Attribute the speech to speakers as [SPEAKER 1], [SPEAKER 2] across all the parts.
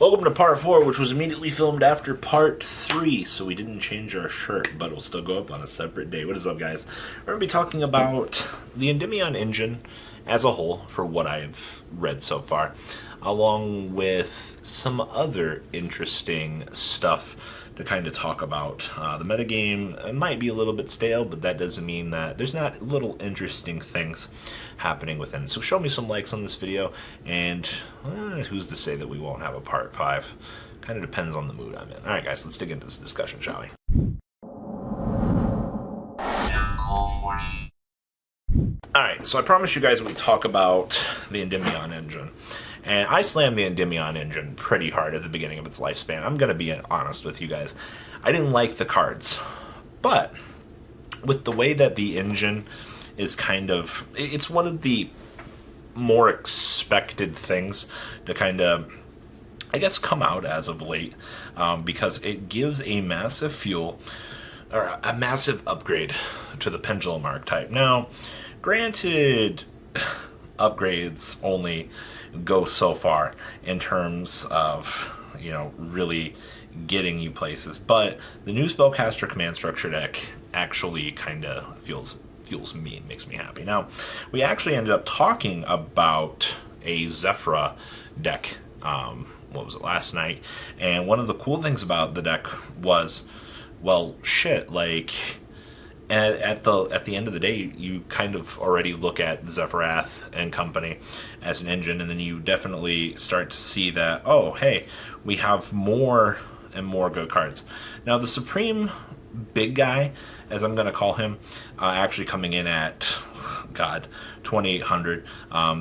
[SPEAKER 1] Welcome to part 4, which was immediately filmed after part 3, so we didn't change our shirt, but it'll still go up on a separate day. What is up, guys? We're going to be talking about the Endymion engine as a whole, for what I've read so far, along with some other interesting stuff to kind of talk about. The metagame might be a little bit stale, but that doesn't mean that there's not little interesting things happening within. So show me some likes on this video, and who's to say that we won't have a part 5? Kind of depends on the mood I'm in. Alright guys, let's dig into this discussion, shall we? Alright, so I promised you guys we'd talk about the Endymion engine. And I slammed the Endymion engine pretty hard at the beginning of its lifespan. I'm going to be honest with you guys. I didn't like the cards. But with the way that the engine is kind of... It's one of the more expected things to kind of, I guess, come out as of late. Because it gives a massive fuel, or a massive upgrade to the Pendulum archetype. Now, granted, upgrades only go so far in terms of, you know, really getting you places, but the new spellcaster command structure deck actually kind of fuels me and makes me happy. Now, we actually ended up talking about a Zephyra deck, what was it, last night, and one of the cool things about the deck was, well, shit, like, at the end of the day, you kind of already look at Zephyrath and company as an engine, and then you definitely start to see that, oh, hey, we have more and more good cards. Now, the Supreme Big Guy, as I'm going to call him, actually coming in at, God, 2,800.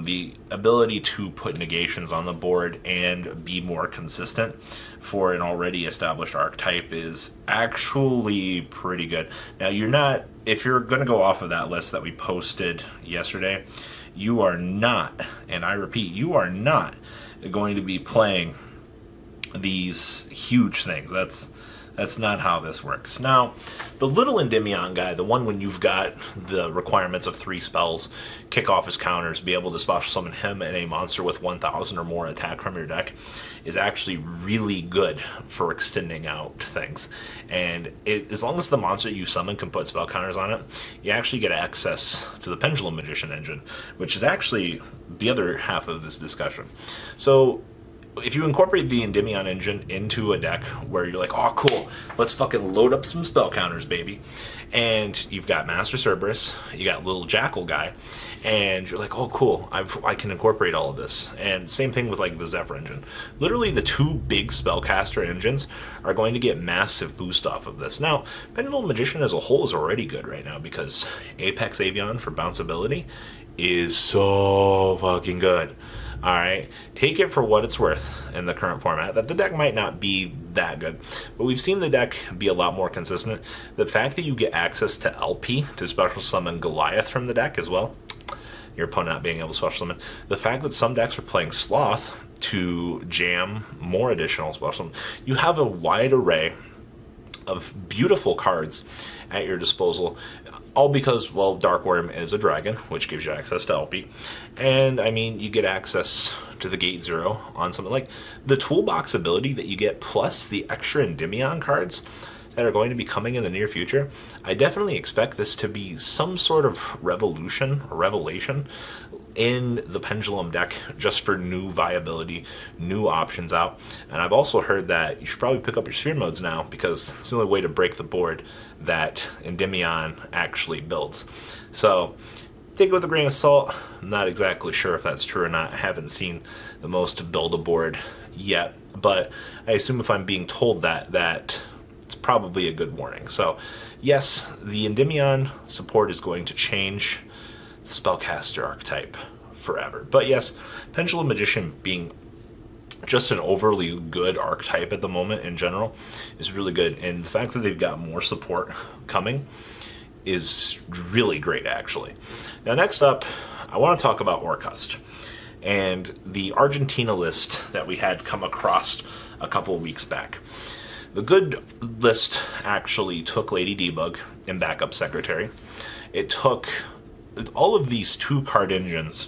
[SPEAKER 1] The ability to put negations on the board and be more consistent for an already established archetype is actually pretty good. Now, if you're going to go off of that list that we posted yesterday, you are not, and I repeat, you are not going to be playing these huge things. That's not how this works. Now, the little Endymion guy, the one when you've got the requirements of 3 spells, kick off his counters, be able to special summon him and a monster with 1,000 or more attack from your deck, is actually really good for extending out things. And as long as the monster you summon can put spell counters on it, you actually get access to the Pendulum Magician engine, which is actually the other half of this discussion. So, if you incorporate the Endymion engine into a deck where you're like, oh, cool, let's fucking load up some spell counters, baby. And you've got Master Cerberus, you got little Jackal guy, and you're like, oh, cool, I can incorporate all of this. And same thing with, like, the Zephyr engine. Literally, the 2 big spellcaster engines are going to get massive boost off of this. Now, Pendulum Magician as a whole is already good right now because Apex Avion for bounceability is so fucking good. Alright, take it for what it's worth in the current format, that the deck might not be that good, but we've seen the deck be a lot more consistent. The fact that you get access to LP to special summon Goliath from the deck as well, your opponent not being able to special summon, the fact that some decks are playing Sloth to jam more additional special summon, you have a wide array of beautiful cards at your disposal, all because, well, Dark Worm is a dragon, which gives you access to LP, and, I mean, you get access to the Gate Zero on something like the toolbox ability that you get, plus the extra Endymion cards that are going to be coming in the near future. I definitely expect this to be some sort of revolution, or revelation, in the Pendulum deck, just for new viability, new options out. And I've also heard that you should probably pick up your sphere modes now, because it's the only way to break the board that Endymion actually builds. So take it with a grain of salt. I'm not exactly sure if that's true or not. I haven't seen the most build a board yet, but I assume if I'm being told that it's probably a good warning. So yes, the Endymion support is going to change the spellcaster archetype forever. But yes, Pendulum Magician being just an overly good archetype at the moment in general is really good, and the fact that they've got more support coming is really great, actually. Now, next up, I want to talk about Orcust and the Argentina list that we had come across a couple of weeks back. The good list actually took Lady Debug and Backup Secretary. It took all of these 2-card engines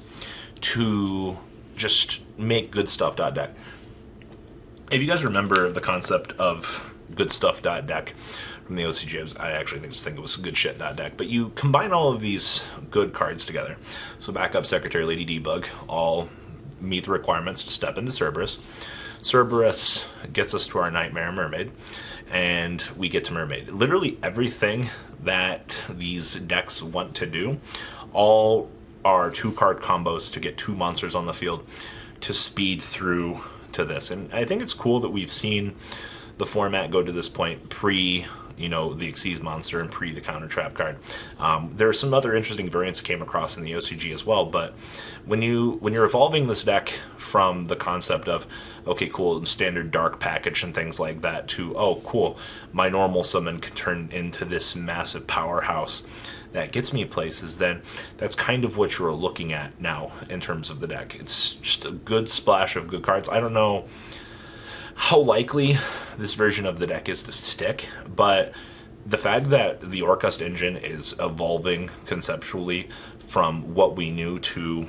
[SPEAKER 1] to just make good stuff deck. If you guys remember the concept of good stuff deck from the OCG, I actually just think it was good shit deck. But you combine all of these good cards together. So Backup Secretary, Lady Debug, all meet the requirements to step into Cerberus. Cerberus gets us to our Nightmare Mermaid, and we get to Mermaid. Literally everything that these decks want to do, all are 2-card combos to get 2 monsters on the field to speed through to this. And I think it's cool that we've seen the format go to this point pre, the Xyz monster and pre the counter trap card. There are some other interesting variants came across in the OCG as well, but when you're evolving this deck from the concept of, okay, cool, standard dark package and things like that, to, oh, cool, my normal summon can turn into this massive powerhouse that gets me places, then that's kind of what you're looking at now in terms of the deck. It's just a good splash of good cards. I don't know how likely this version of the deck is to stick, but the fact that the Orcust engine is evolving conceptually from what we knew to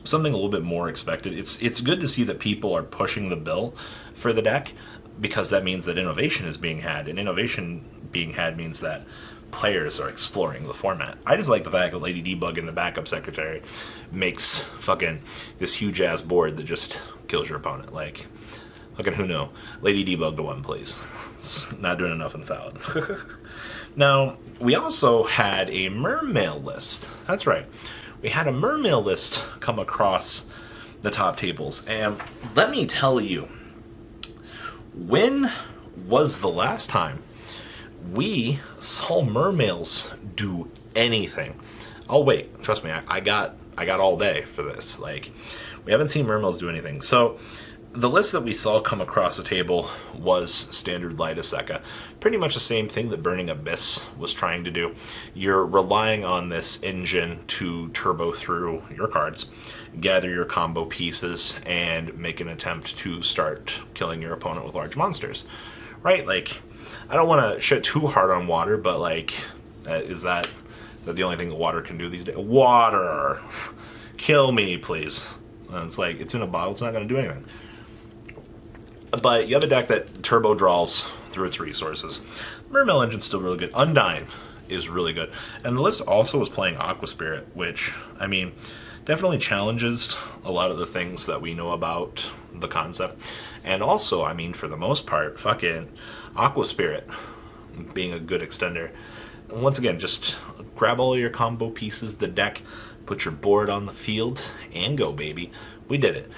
[SPEAKER 1] something a little bit more expected, it's good to see that people are pushing the bill for the deck, because that means that innovation is being had, and innovation being had means that players are exploring the format. I just like the fact that Lady Debug in the Backup Secretary makes fucking this huge ass board that just kills your opponent. Like, fucking who knew? Lady Debug to 1, please. It's not doing enough in Salad. Now, we also had a Mermail list. That's right. We had a Mermail list come across the top tables. And let me tell you, when was the last time we saw Mermails do anything? Oh wait, trust me, I got all day for this. Like, we haven't seen Mermails do anything. So the list that we saw come across the table was standard Lightaseka. Pretty much the same thing that Burning Abyss was trying to do. You're relying on this engine to turbo through your cards, gather your combo pieces, and make an attempt to start killing your opponent with large monsters. Right? Like, I don't want to shit too hard on water, but like, is that the only thing that water can do these days? Water! Kill me, please. And it's like, it's in a bottle, it's not going to do anything. But you have a deck that turbo draws through its resources. Mermail engine's still really good. Undyne is really good. And the list also was playing Aqua Spirit, which, I mean, definitely challenges a lot of the things that we know about the concept. And also, I mean, for the most part, fucking Aqua Spirit being a good extender. And once again, just grab all your combo pieces, the deck, put your board on the field, and go, baby. We did it.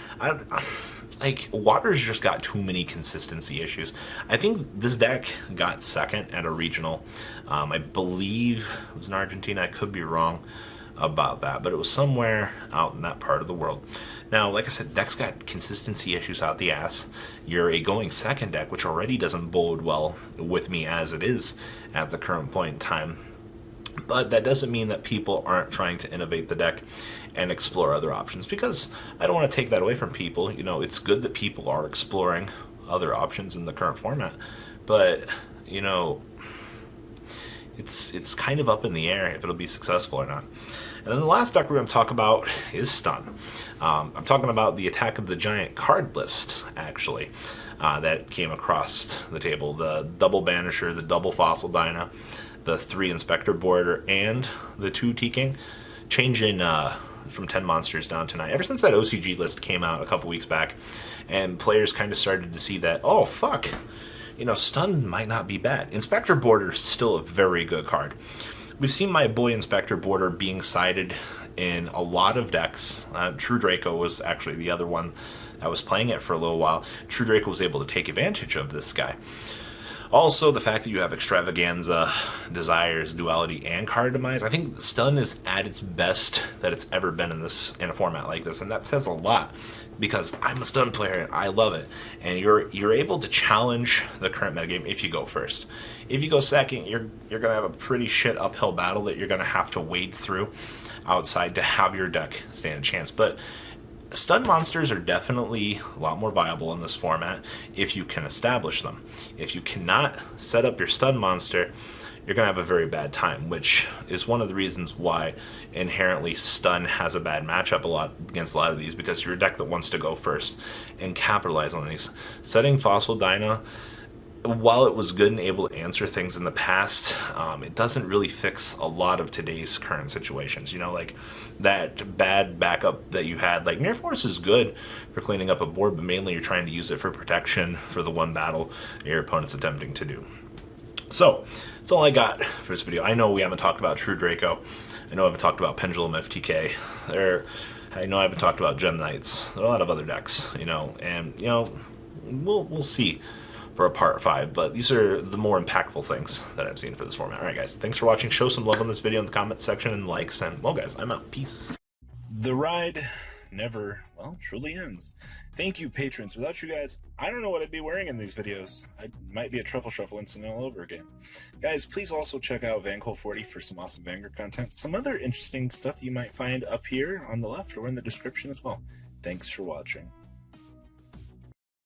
[SPEAKER 1] Like, Water's just got too many consistency issues. I think this deck got second at a regional. I believe it was in Argentina. I could be wrong about that, but it was somewhere out in that part of the world. Now, like I said, deck's got consistency issues out the ass. You're a going second deck, which already doesn't bode well with me as it is at the current point in time. But that doesn't mean that people aren't trying to innovate the deck and explore other options, because I don't want to take that away from people. You know, it's good that people are exploring other options in the current format, but, you know, it's kind of up in the air if it'll be successful or not. And then the last deck we're going to talk about is Stun. I'm talking about the Attack of the Giant card list, actually, that came across the table. The double Banisher, the double Fossil Dyna, the 3 Inspector Border, and the 2 T-King, changing from 10 monsters down to 9. Ever since that OCG list came out a couple weeks back, and players kind of started to see that, oh, fuck, you know, Stun might not be bad. Inspector Border is still a very good card. We've seen my boy Inspector Border being sided in a lot of decks. True Draco was actually the other one that was playing it for a little while. True Draco was able to take advantage of this guy. Also, the fact that you have Extravaganza, Desires, Duality, and Card Demise, I think Stun is at its best that it's ever been in a format like this, and that says a lot, because I'm a Stun player and I love it. And you're able to challenge the current metagame if you go first. If you go second, you're gonna have a pretty shit uphill battle that you're gonna have to wade through outside to have your deck stand a chance. But Stun monsters are definitely a lot more viable in this format if you can establish them. If you cannot set up your stun monster, you're going to have a very bad time, which is one of the reasons why inherently Stun has a bad matchup a lot against a lot of these, because you're a deck that wants to go first and capitalize on these. Setting Fossil Dyna, while it was good and able to answer things in the past, it doesn't really fix a lot of today's current situations. You know, like that bad backup that you had, like Mirror Force is good for cleaning up a board, but mainly you're trying to use it for protection for the one battle your opponent's attempting to do. So, that's all I got for this video. I know we haven't talked about True Draco. I know I haven't talked about Pendulum FTK. I know I haven't talked about Gem Knights. There are a lot of other decks, you know, and, you know, we'll see for a part 5, but these are the more impactful things that I've seen for this format. Alright guys, thanks for watching. Show some love on this video in the comment section and likes, and well guys, I'm out. Peace. The ride never, well, truly ends. Thank you, patrons. Without you guys, I don't know what I'd be wearing in these videos. I might be a Truffle Shuffle incident all over again. Guys, please also check out Vanquil40 for some awesome Vanguard content. Some other interesting stuff you might find up here on the left or in the description as well. Thanks for watching.